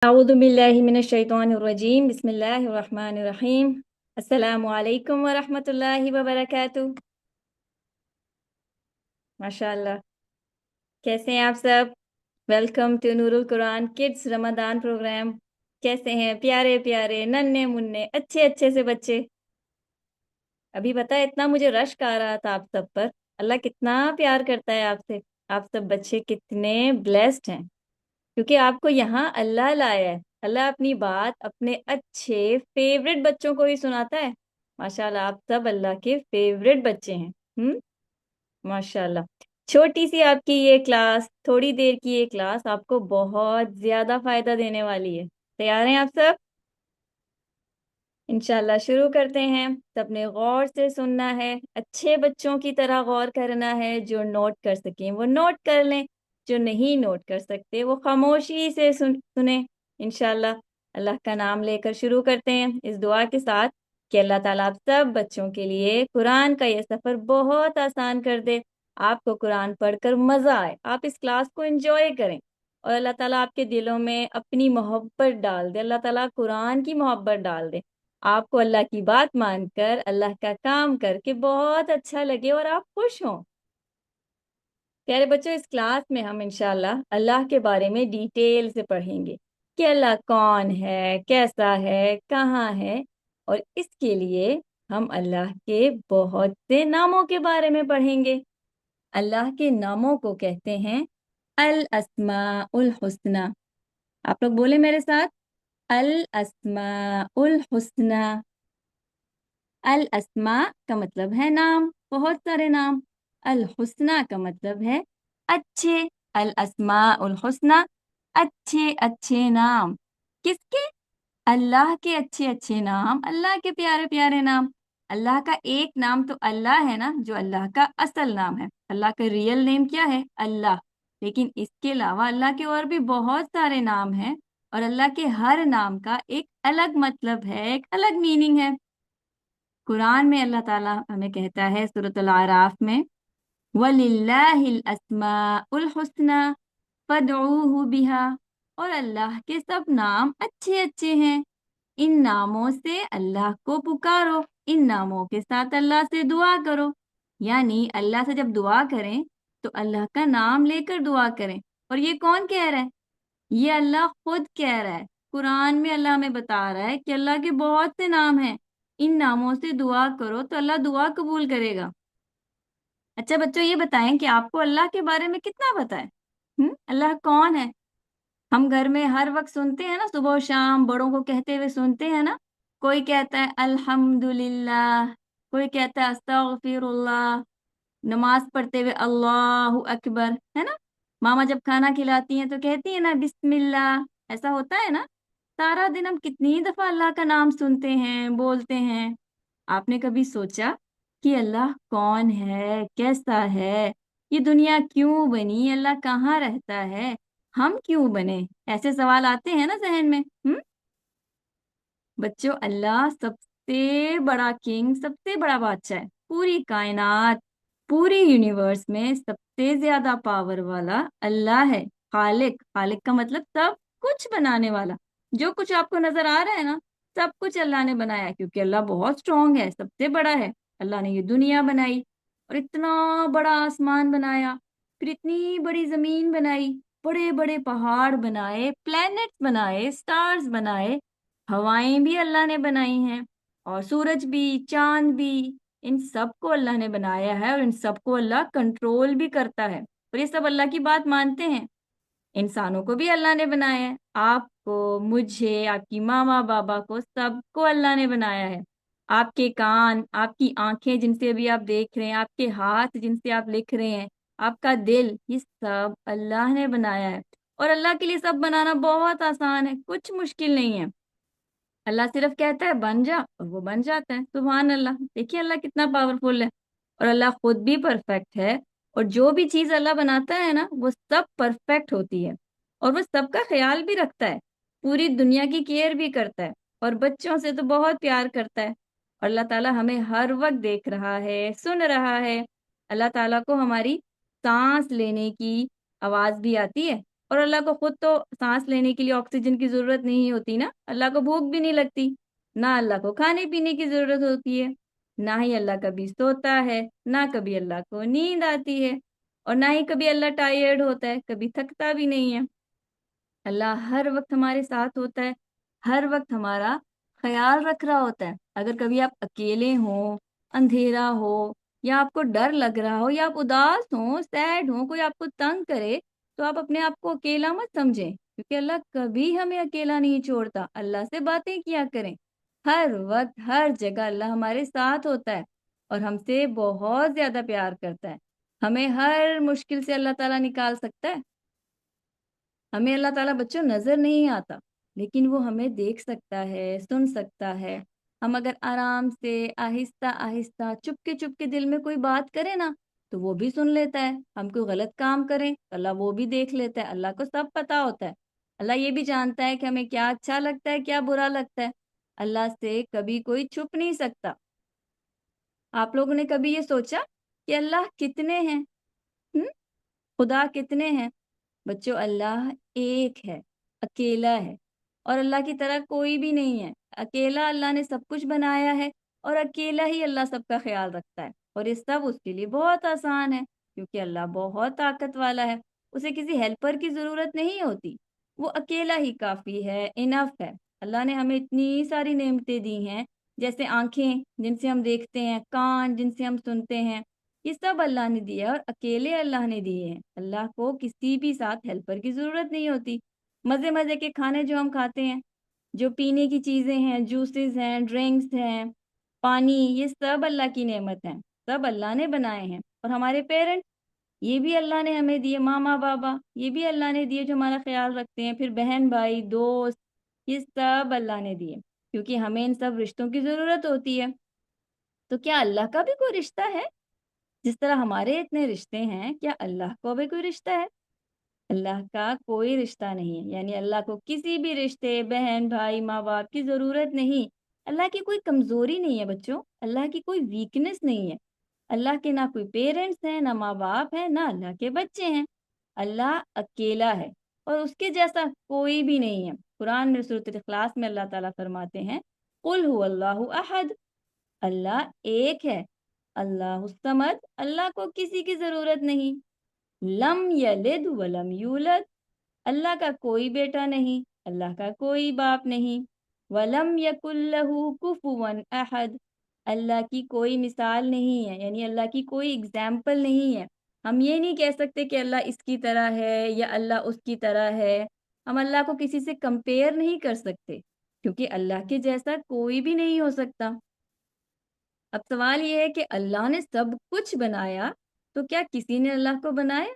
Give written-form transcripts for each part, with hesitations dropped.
अऊज़ु बिल्लाहि मिनश शैतानिर रजीम बिस्मिल्लाहिर रहमानिर रहीम अस्सलामु अलैकुम व रहमतुल्लाहि व बरकातुहू। माशाअल्लाह, कैसे हैं आप सब? Welcome to Noorul Quran kids Ramadan program. कैसे हैं प्यारे प्यारे नन्हे मुन्ने अच्छे अच्छे से बच्चे? अभी पता है इतना मुझे रश्क आ रहा था आप सब पर। अल्लाह कितना प्यार करता है आपसे। आप सब बच्चे कितने ब्लेस्ड हैं क्योंकि आपको यहाँ अल्लाह लाया है। अल्लाह अपनी बात अपने अच्छे फेवरेट बच्चों को ही सुनाता है। माशाल्लाह, आप सब अल्लाह के फेवरेट बच्चे हैं। माशाल्लाह। छोटी सी आपकी ये क्लास, थोड़ी देर की ये क्लास आपको बहुत ज्यादा फायदा देने वाली है। तैयार हैं आप सब? इंशाल्लाह शुरू करते हैं। सबने गौर से सुनना है, अच्छे बच्चों की तरह गौर करना है। जो नोट कर सकें वो नोट कर लें, जो नहीं नोट कर सकते वो खामोशी से सुने। इंशाल्लाह अल्लाह का नाम लेकर शुरू करते हैं इस दुआ के साथ कि अल्लाह ताला आप सब बच्चों के लिए कुरान का ये सफ़र बहुत आसान कर दे। आपको कुरान पढ़कर मज़ा आए, आप इस क्लास को एंजॉय करें और अल्लाह ताला आपके दिलों में अपनी मोहब्बत डाल दे। अल्लाह ताला कुरान की मोहब्बत डाल दे। आपको अल्लाह की बात मानकर अल्लाह का काम करके बहुत अच्छा लगे और आप खुश हों। प्यारे बच्चों, इस क्लास में हम इंशाल्लाह अल्लाह के बारे में डिटेल से पढ़ेंगे कि अल्लाह कौन है, कैसा है, कहाँ है। और इसके लिए हम अल्लाह के बहुत से नामों के बारे में पढ़ेंगे। अल्लाह के नामों को कहते हैं अल अस्माउल हुस्ना। आप लोग बोले मेरे साथ, अल अस्माउल हुस्ना। अल अस्मा का मतलब है नाम, बहुत सारे नाम। अल हुस्ना का मतलब है अच्छे। अल अस्मा उल हुस्ना, अच्छे अच्छे नाम। किसके? अल्लाह के अच्छे अच्छे नाम, अल्लाह के प्यारे प्यारे नाम। अल्लाह का एक नाम तो अल्लाह है ना, जो अल्लाह का असल नाम है। अल्लाह का रियल नेम क्या है? अल्लाह। लेकिन इसके अलावा अल्लाह के और भी बहुत सारे नाम हैं और अल्लाह के हर नाम का एक अलग मतलब है, एक अलग मीनिंग है। कुरान में अल्लाह ताला हमें कहता है सूरतुल आराफ में, वलिल्लाहिल अस्माउल हुस्ना फदऊहु बिहा। और अल्लाह के सब नाम अच्छे अच्छे हैं, इन नामों से अल्लाह को पुकारो, इन नामों के साथ अल्लाह से दुआ करो। यानी अल्लाह से जब दुआ करें तो अल्लाह का नाम लेकर दुआ करें। और ये कौन कह रहा है? ये अल्लाह खुद कह रहा है। कुरान में अल्लाह हमें बता रहा है कि अल्लाह के बहुत से नाम हैं, इन नामों से दुआ करो तो अल्लाह दुआ कबूल करेगा। अच्छा बच्चों, ये बताएं कि आपको अल्लाह के बारे में कितना पता है? अल्लाह कौन है? हम घर में हर वक्त सुनते हैं ना, सुबह शाम बड़ों को कहते हुए सुनते हैं ना। कोई कहता है अल्हम्दुलिल्लाह, कोई कहता है अस्तगफिरुल्लाह, नमाज पढ़ते हुए अल्लाहु अकबर, है ना। मामा जब खाना खिलाती हैं तो कहती है ना बिस्मिल्लाह, ऐसा होता है ना। सारा दिन हम कितनी दफा अल्लाह का नाम सुनते हैं, बोलते हैं। आपने कभी सोचा कि अल्लाह कौन है, कैसा है, ये दुनिया क्यों बनी, अल्लाह कहाँ रहता है, हम क्यों बने? ऐसे सवाल आते हैं ना जहन में। बच्चों, अल्लाह सबसे बड़ा किंग, सबसे बड़ा बादशाह है। पूरी कायनात, पूरी यूनिवर्स में सबसे ज्यादा पावर वाला अल्लाह है। खालिक, खालिक का मतलब सब कुछ बनाने वाला। जो कुछ आपको नजर आ रहा है ना, सब कुछ अल्लाह ने बनाया है, क्योंकि अल्लाह बहुत स्ट्रांग है, सबसे बड़ा है। अल्लाह ने ये दुनिया बनाई और इतना बड़ा आसमान बनाया, फिर इतनी बड़ी जमीन बनाई, बड़े बड़े पहाड़ बनाए, प्लैनेट्स बनाए, स्टार्स बनाए, हवाएं भी अल्लाह ने बनाई हैं, और सूरज भी, चांद भी। इन सब को अल्लाह ने बनाया है और इन सब को अल्लाह कंट्रोल भी करता है। और ये सब अल्लाह की बात मानते हैं। इंसानों को भी अल्लाह ने बनाया है, आपको, मुझे, आपकी मामा बाबा को, सबको अल्लाह ने बनाया है। आपके कान, आपकी आंखें जिनसे अभी आप देख रहे हैं, आपके हाथ जिनसे आप लिख रहे हैं, आपका दिल, ये सब अल्लाह ने बनाया है। और अल्लाह के लिए सब बनाना बहुत आसान है, कुछ मुश्किल नहीं है। अल्लाह सिर्फ कहता है बन जा और वो बन जाता है। सुभान अल्लाह, देखिए अल्लाह कितना पावरफुल है। और अल्लाह खुद भी परफेक्ट है, और जो भी चीज अल्लाह बनाता है ना, वो सब परफेक्ट होती है। और वो सबका ख्याल भी रखता है, पूरी दुनिया की केयर भी करता है, और बच्चों से तो बहुत प्यार करता है। और अल्लाह ताला हमें हर वक्त देख रहा है, सुन रहा है। अल्लाह ताला को हमारी सांस लेने की आवाज भी आती है। اور اللہ کو خود تو सांस लेने के लिए ऑक्सीजन की जरूरत नहीं होती ना, अल्लाह को भूख भी नहीं लगती, ना अल्लाह को खाने पीने की जरूरत होती है, ना ही अल्लाह कभी सोता है, ना कभी अल्लाह को नींद आती है, और ना ही कभी अल्लाह टायर्ड होता है, कभी थकता भी नहीं है। अल्लाह हर वक्त हमारे साथ होता है, हर वक्त हमारा ख्याल रख रहा होता है। अगर कभी आप अकेले हो, अंधेरा हो, या आपको डर लग रहा हो, या आप उदास हो, सैड हो, कोई आपको तंग करे, तो आप अपने आप को अकेला मत समझें, क्योंकि अल्लाह कभी हमें अकेला नहीं छोड़ता। अल्लाह से बातें किया करें, हर वक्त हर जगह अल्लाह हमारे साथ होता है और हमसे बहुत ज्यादा प्यार करता है। हमें हर मुश्किल से अल्लाह ताला निकाल सकता है। हमें अल्लाह ताला बच्चों नजर नहीं आता, लेकिन वो हमें देख सकता है, सुन सकता है। हम अगर आराम से आहिस्ता आहिस्ता चुपके दिल में कोई बात करें ना, तो वो भी सुन लेता है। हम कोई गलत काम करें तो अल्लाह वो भी देख लेता है। अल्लाह को सब पता होता है। अल्लाह ये भी जानता है कि हमें क्या अच्छा लगता है, क्या बुरा लगता है। अल्लाह से कभी कोई छुप नहीं सकता। आप लोगों ने कभी ये सोचा कि अल्लाह कितने हैं? हम्म खुदा कितने हैं? बच्चों, अल्लाह एक है, अकेला है, और अल्लाह की तरह कोई भी नहीं है। अकेला अल्लाह ने सब कुछ बनाया है, और अकेला ही अल्लाह सबका ख्याल रखता है, और ये सब उसके लिए बहुत आसान है, क्योंकि अल्लाह बहुत ताकत वाला है। उसे किसी हेल्पर की जरूरत नहीं होती, वो अकेला ही काफी है, इनफ है। अल्लाह ने हमें इतनी सारी नेमतें दी हैं, जैसे आंखें जिनसे हम देखते हैं, कान जिनसे हम सुनते हैं, ये सब अल्लाह ने दिया है, और अकेले अल्लाह ने दिए हैं। अल्लाह को किसी भी साथ हेल्पर की जरूरत नहीं होती। मजे मजे के खाने जो हम खाते हैं, जो पीने की चीजें हैं, जूसेस हैं, ड्रिंक्स हैं, पानी, ये सब अल्लाह की नेमत हैं, सब अल्लाह ने बनाए हैं। और हमारे पेरेंट्स, ये भी अल्लाह ने हमें दिए, मामा बाबा, ये भी अल्लाह ने दिए जो हमारा ख्याल रखते हैं। फिर बहन भाई दोस्त, ये सब अल्लाह ने दिए, क्योंकि हमें इन सब रिश्तों की जरूरत होती है। तो क्या अल्लाह का भी कोई रिश्ता है? जिस तरह हमारे इतने रिश्ते हैं, क्या अल्लाह को भी कोई रिश्ता है? अल्लाह का कोई रिश्ता नहीं है। यानी अल्लाह को किसी भी रिश्ते, बहन भाई माँ बाप की जरूरत नहीं। अल्लाह की कोई कमजोरी नहीं है बच्चों, अल्लाह की कोई वीकनेस नहीं है। अल्लाह के ना कोई पेरेंट्स हैं, ना माँ बाप हैं, ना अल्लाह के बच्चे हैं। अल्लाह अकेला है, और उसके जैसा कोई भी नहीं है। कुरान में सूरत इखलास में अल्लाह ताला फरमाते हैं, कुल हुवल्लाहु अहद, अल्लाह एक है। अल्लाह समद, अल्लाह को किसी की जरूरत नहीं। लम यलिद वलम यूलद, अल्लाह का कोई बेटा नहीं, अल्लाह का कोई बाप नहीं। वलम यकुल्लहु कुफुवन अहद, अल्लाह की कोई मिसाल नहीं है, यानी अल्लाह की कोई एग्जाम्पल नहीं है। हम ये नहीं कह सकते कि अल्लाह इसकी तरह है या अल्लाह उसकी तरह है। हम अल्लाह को किसी से कंपेयर नहीं कर सकते, क्योंकि अल्लाह के जैसा कोई भी नहीं हो सकता। अब सवाल ये है कि अल्लाह ने सब कुछ बनाया, तो क्या किसी ने अल्लाह को बनाया?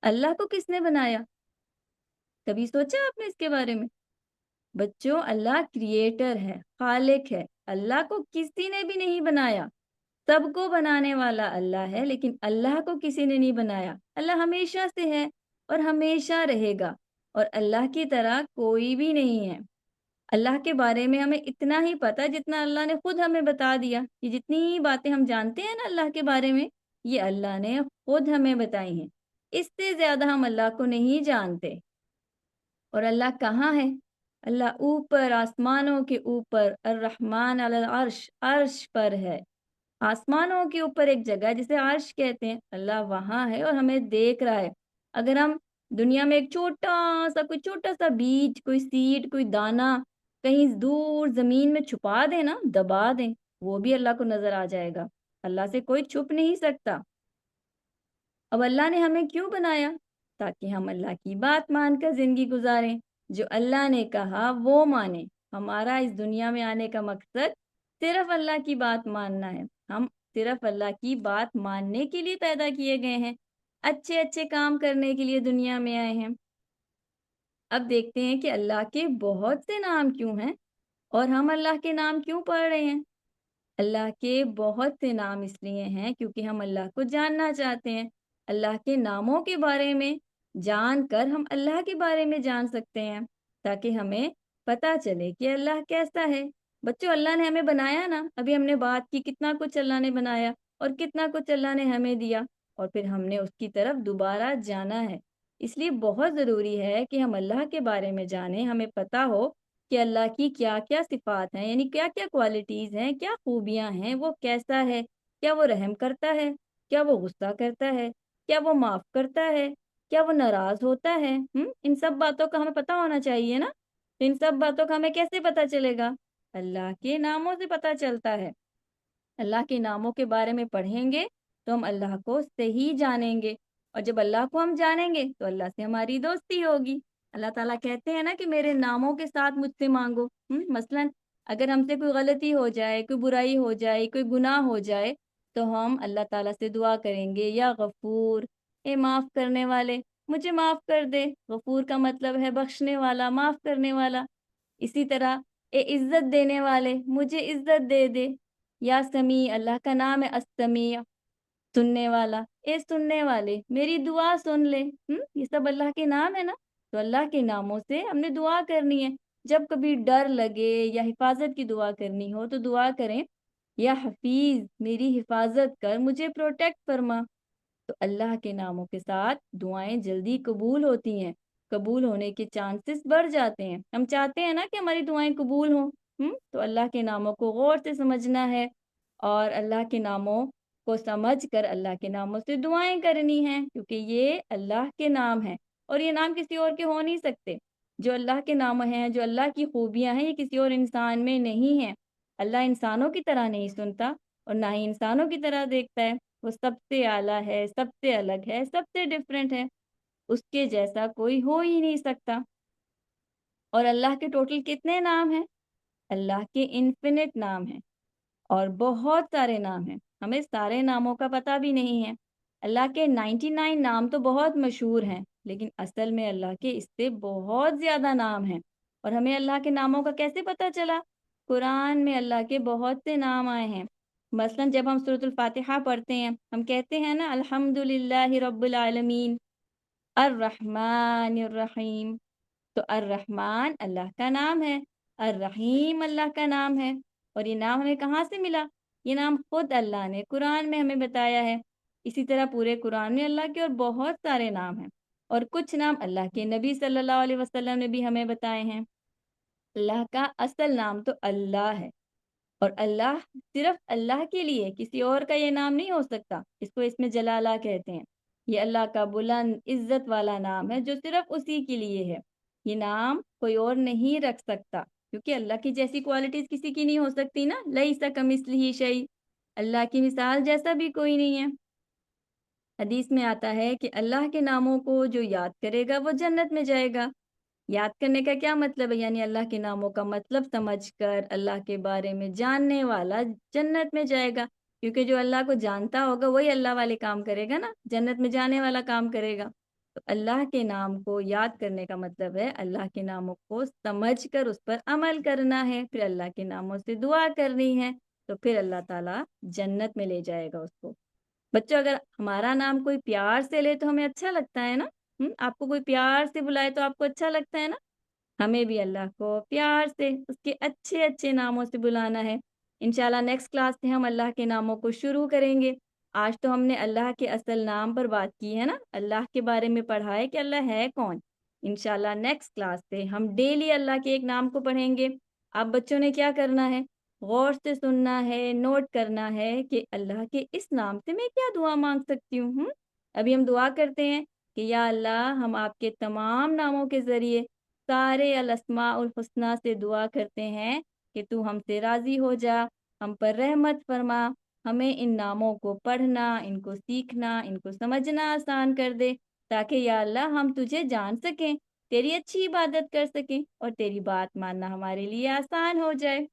अल्लाह को किसने बनाया? कभी सोचा आपने इसके बारे में? बच्चों, अल्लाह क्रिएटर है, खालिक है। अल्लाह को किसी ने भी नहीं बनाया। सबको बनाने वाला अल्लाह है, लेकिन अल्लाह को किसी ने नहीं बनाया। अल्लाह हमेशा से है और हमेशा रहेगा, और अल्लाह की तरह कोई भी नहीं है। अल्लाह के बारे में हमें इतना ही पता है जितना अल्लाह ने खुद हमें बता दिया। ये जितनी बातें हम जानते हैं ना अल्लाह के बारे में, ये अल्लाह ने खुद हमें बताई हैं। इससे ज्यादा हम अल्लाह को नहीं जानते। और अल्लाह कहाँ है? अल्लाह ऊपर, आसमानों के ऊपर, अर्रहमान अलल अर्श, अर्श पर है। आसमानों के ऊपर एक जगह है जिसे अर्श कहते हैं, अल्लाह वहां है और हमें देख रहा है। अगर हम दुनिया में एक छोटा सा बीज, कोई सीड, कोई दाना कहीं दूर जमीन में छुपा दें ना, दबा दें, वो भी अल्लाह को नजर आ जाएगा। अल्लाह से कोई छुप नहीं सकता। अब अल्लाह ने हमें क्यों बनाया? ताकि हम अल्लाह की बात मानकर जिंदगी गुजारें, जो अल्लाह ने कहा वो माने। हमारा इस दुनिया में आने का मकसद सिर्फ अल्लाह की बात मानना है। हम सिर्फ अल्लाह की बात मानने के लिए पैदा किए गए हैं, अच्छे अच्छे काम करने के लिए दुनिया में आए हैं। अब देखते हैं कि अल्लाह के बहुत से नाम क्यों हैं, और हम अल्लाह के नाम क्यों पढ़ रहे हैं। अल्लाह के बहुत से नाम इसलिए हैं क्योंकि हम अल्लाह को जानना चाहते हैं। अल्लाह के नामों के बारे में जानकर हम अल्लाह के बारे में जान सकते हैं, ताकि हमें पता चले कि अल्लाह कैसा है। बच्चों, अल्लाह ने हमें बनाया ना, अभी हमने बात की, कितना कुछ अल्लाह ने बनाया और कितना कुछ अल्लाह ने हमें दिया, और फिर हमने उसकी तरफ दोबारा जाना है। اس لیے بہت ضروری ہے کہ ہم اللہ کے بارے میں جانیں، ہمیں پتہ ہو کہ اللہ کی کیا کیا صفات ہیں، یعنی کیا کیا کوالٹیز ہیں، کیا خوبیاں ہیں، وہ کیسا ہے، کیا وہ رحم کرتا ہے، کیا وہ غصہ کرتا ہے، کیا وہ معاف کرتا ہے، کیا وہ ناراض ہوتا ہے۔ ان سب باتوں کا ہمیں پتہ ہونا چاہیے نا۔ تو ان سب باتوں کا ہمیں کیسے پتہ چلے گا؟ اللہ کے ناموں سے پتہ چلتا ہے۔ اللہ کے ناموں کے بارے میں پڑھیں گے تو ہم اللہ کو صحیح جانیں گے، اور جب اللہ کو ہم جانیں گے تو اللہ سے ہماری دوستی ہوگی۔ اللہ تعالیٰ کہتے ہیں نا کہ میرے ناموں کے ساتھ مجھ سے مانگو۔ مثلاً اگر ہم سے کوئی غلطی ہو جائے، کوئی برائی ہو جائے، کوئی گناہ ہو جائے، تو ہم اللہ تعالیٰ سے دعا کریں گے، یا غفور، اے معاف کرنے والے، مجھے معاف کر دے۔ غفور کا مطلب ہے بخشنے والا، معاف کرنے والا۔ اسی طرح اے عزت دینے والے، مجھے عزت دے دے۔ یا سمیع، اللہ کا نام ہے السمیع، سننے والا، اے سننے والے، میری دعا سن لے۔ یہ سب اللہ کے نام ہے نا۔ تو اللہ کے ناموں سے ہم نے دعا کرنی ہے۔ جب کبھی ڈر لگے یا حفاظت کی دعا کرنی ہو تو دعا کریں، یا حفیظ، میری حفاظت کر، مجھے پروٹیکٹ فرما۔ تو اللہ کے ناموں کے ساتھ دعائیں جلدی قبول ہوتی ہیں، قبول ہونے کے چانسز بڑھ جاتے ہیں۔ ہم چاہتے ہیں نا کہ ہماری دعائیں قبول ہوں۔ تو اللہ کے ناموں کو غور سے سمجھنا ہے، اور اللہ کے ناموں کو سمجھ کر اللہ کے ناموں سے دعائیں کرنی ہیں، کیونکہ یہ اللہ کے نام ہیں، اور یہ نام کسی اور کے ہو نہیں سکتے۔ جو اللہ کے نام ہیں، جو اللہ کی خوبیاں ہیں، یہ کسی اور انسان میں نہیں ہیں۔ اللہ انسانوں کی طرح نہیں سنتا، اور نہ ہی انسانوں کی طرح دیکھتا ہے۔ وہ سب سے اعلیٰ ہے، سب سے الگ ہے، سب سے ڈیفرنٹ ہے، اس کے جیسا کوئی ہو ہی نہیں سکتا۔ اور اللہ کے ٹوٹل کتنے نام ہیں؟ اللہ کے انفینٹ نام ہیں، اور بہت سارے نام ہیں، ہمیں سارے ناموں کا پتہ بھی نہیں ہے۔ اللہ کے 99 نام تو بہت مشہور ہیں، لیکن اصل میں اللہ کے اس سے بہت زیادہ نام ہیں۔ اور ہمیں اللہ کے ناموں کا کیسے پتہ چلا؟ قرآن میں اللہ کے بہت سے نام آئے ہیں۔ مثلاً جب ہم سورۃ الفاتحہ پڑھتے ہیں، ہم کہتے ہیں نا الحمد للہ رب العالمین الرحمن الرحیم۔ تو الرحمن اللہ کا نام ہے، الرحیم اللہ کا نام ہے، اور یہ نام ہمیں کہاں سے ملا؟ یہ نام خود اللہ نے قرآن میں ہمیں بتایا ہے۔ اسی طرح پورے قرآن میں اللہ کے اور بہت سارے نام ہیں، اور کچھ نام اللہ کے نبی صلی اللہ علیہ وسلم نے بھی ہمیں بتائے ہیں۔ اللہ کا اصل نام تو اللہ ہے، اور اللہ صرف اللہ کے لیے، کسی اور کا یہ نام نہیں ہو سکتا۔ اس کو اس میں جلالہ کہتے ہیں۔ یہ اللہ کا بلند عزت والا نام ہے جو صرف اسی کے لیے ہے۔ یہ نام کوئی اور نہیں رکھ سکتا، کیونکہ اللہ کی جیسی کوالٹیز کسی کی نہیں ہو سکتی نا۔ لیس کمثلہ شیء، اللہ کی مثال جیسا بھی کوئی نہیں ہے۔ حدیث میں آتا ہے کہ اللہ کے ناموں کو جو یاد کرے گا وہ جنت میں جائے گا۔ یاد کرنے کا کیا مطلب ہے؟ یعنی اللہ کے ناموں کا مطلب سمجھ کر اللہ کے بارے میں جاننے والا جنت میں جائے گا، کیونکہ جو اللہ کو جانتا ہوگا وہی اللہ والے کام کرے گا نا، جنت میں جانے والا کام کرے گا۔ تو اللہ کے نام کو یاد کرنے کا مطلب ہے اللہ کے ناموں کو سمجھ کر اس پر عمل کرنا ہے، پھر اللہ کے ناموں سے دعا کرنی ہے، تو پھر اللہ تعالیٰ جنت میں لے جائے گا اس کو۔ بچوں، اگر ہمارا نام کوئی پیار سے لے تو ہمیں اچھا لگتا ہے نا۔ آپ کو کوئی پیار سے بلائے تو آپ کو اچھا لگتا ہے نا۔ ہمیں بھی اللہ کو پیار سے اس کے اچھے اچھے ناموں سے بلانا ہے۔ انشاءاللہ نیکسٹ کلاس سے ہم اللہ کے ناموں کو شروع کریں گے۔ آج تو ہم نے اللہ کے اصل نام پر بات کی ہے نا، اللہ کے بارے میں پڑھا ہے کہ اللہ ہے کون۔ انشاءاللہ نیکسٹ کلاس سے ہم ڈیلی اللہ کے ایک نام کو پڑھیں گے۔ آپ بچوں نے کیا کرنا ہے؟ غور سے سننا ہے، نوٹ کرنا ہے کہ اللہ کے اس نام سے میں کیا دعا مانگ سکتی ہوں۔ ابھی ہم دعا کرتے ہیں کہ یا اللہ، ہم آپ کے تمام ناموں کے ذریعے سارے الاسماء الحسنہ سے دعا کرتے ہیں کہ تو ہم سے راضی ہو جا، ہم پر رحمت فرما، ہمیں ان ناموں کو پڑھنا، ان کو سیکھنا، ان کو سمجھنا آسان کر دے، تاکہ یا اللہ ہم تجھے جان سکیں، تیری اچھی عبادت کر سکیں، اور تیری بات ماننا ہمارے لیے آسان ہو جائے۔